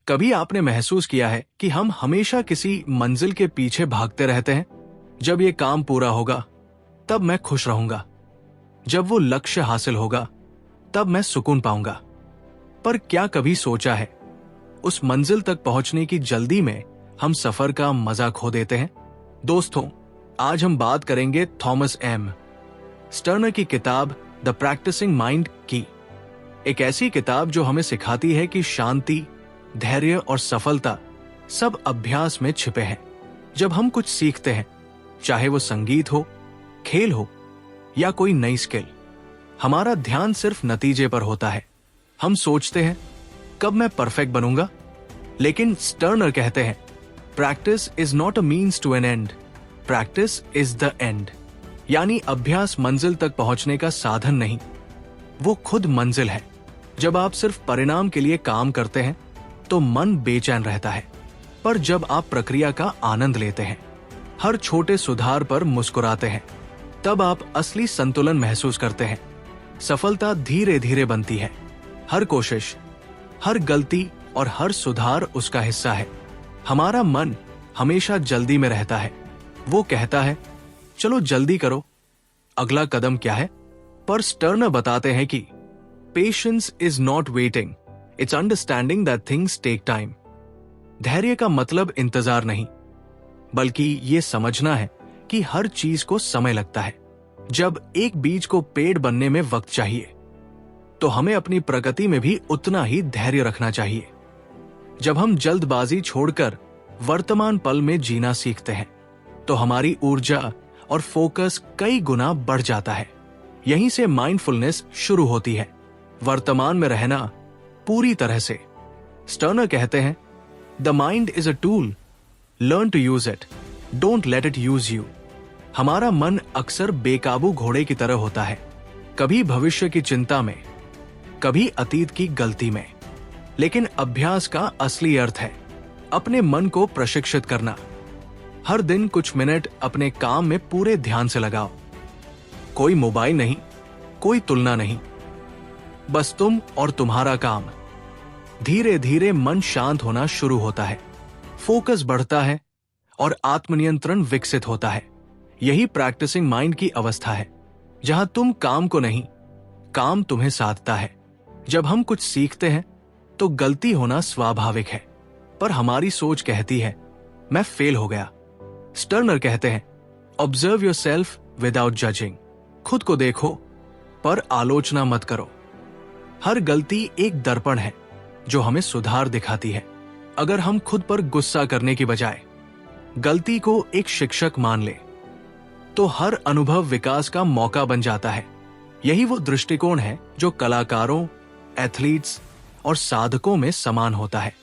कभी आपने महसूस किया है कि हम हमेशा किसी मंजिल के पीछे भागते रहते हैं? जब ये काम पूरा होगा तब मैं खुश रहूंगा, जब वो लक्ष्य हासिल होगा तब मैं सुकून पाऊंगा। पर क्या कभी सोचा है, उस मंजिल तक पहुंचने की जल्दी में हम सफर का मजा खो देते हैं? दोस्तों, आज हम बात करेंगे थॉमस एम स्टर्नर की किताब द प्रैक्टिसिंग माइंड की। एक ऐसी किताब जो हमें सिखाती है कि शांति, धैर्य और सफलता सब अभ्यास में छिपे हैं। जब हम कुछ सीखते हैं, चाहे वो संगीत हो, खेल हो या कोई नई स्किल, हमारा ध्यान सिर्फ नतीजे पर होता है। हम सोचते हैं कब मैं परफेक्ट बनूंगा, लेकिन स्टर्नर कहते हैं practice is not a means to an end, practice is the end. यानी अभ्यास मंजिल तक पहुंचने का साधन नहीं, वो खुद मंजिल है। जब आप सिर्फ परिणाम के लिए काम करते हैं तो मन बेचैन रहता है, पर जब आप प्रक्रिया का आनंद लेते हैं, हर छोटे सुधार पर मुस्कुराते हैं, तब आप असली संतुलन महसूस करते हैं। सफलता धीरे धीरे बनती है। हर कोशिश, हर गलती और हर सुधार उसका हिस्सा है। हमारा मन हमेशा जल्दी में रहता है। वो कहता है चलो जल्दी करो, अगला कदम क्या है? पर स्टर्नर बताते हैं कि patience is not waiting, it's understanding that things take time. धैर्य का मतलब इंतजार नहीं, बल्कि ये समझना है कि हर चीज को समय लगता है। जब एक बीज को पेड़ बनने में वक्त चाहिए, तो हमें अपनी प्रगति में भी उतना ही धैर्य रखना चाहिए। जब हम जल्दबाजी छोड़कर वर्तमान पल में जीना सीखते हैं, तो हमारी ऊर्जा और फोकस कई गुना बढ़ जाता है। यहीं से माइंडफुलनेस शुरू होती है, वर्तमान में रहना पूरी तरह से। स्टर्नर कहते हैं the mind is a tool, learn to use it, don't let it use you. हमारा मन अक्सर बेकाबू घोड़े की तरह होता है, कभी भविष्य की चिंता में, कभी अतीत की गलती में। लेकिन अभ्यास का असली अर्थ है अपने मन को प्रशिक्षित करना। हर दिन कुछ मिनट अपने काम में पूरे ध्यान से लगाओ। कोई मोबाइल नहीं, कोई तुलना नहीं, बस तुम और तुम्हारा काम। धीरे धीरे मन शांत होना शुरू होता है, फोकस बढ़ता है और आत्मनियंत्रण विकसित होता है। यही प्रैक्टिसिंग माइंड की अवस्था है, जहां तुम काम को नहीं, काम तुम्हें साधता है। जब हम कुछ सीखते हैं तो गलती होना स्वाभाविक है, पर हमारी सोच कहती है मैं फेल हो गया। स्टर्नर कहते हैं ऑब्जर्व योरसेल्फ विदाउट जजिंग। खुद को देखो पर आलोचना मत करो। हर गलती एक दर्पण है जो हमें सुधार दिखाती है। अगर हम खुद पर गुस्सा करने की बजाय गलती को एक शिक्षक मान ले, तो हर अनुभव विकास का मौका बन जाता है। यही वो दृष्टिकोण है जो कलाकारों, एथलीट्स और साधकों में समान होता है।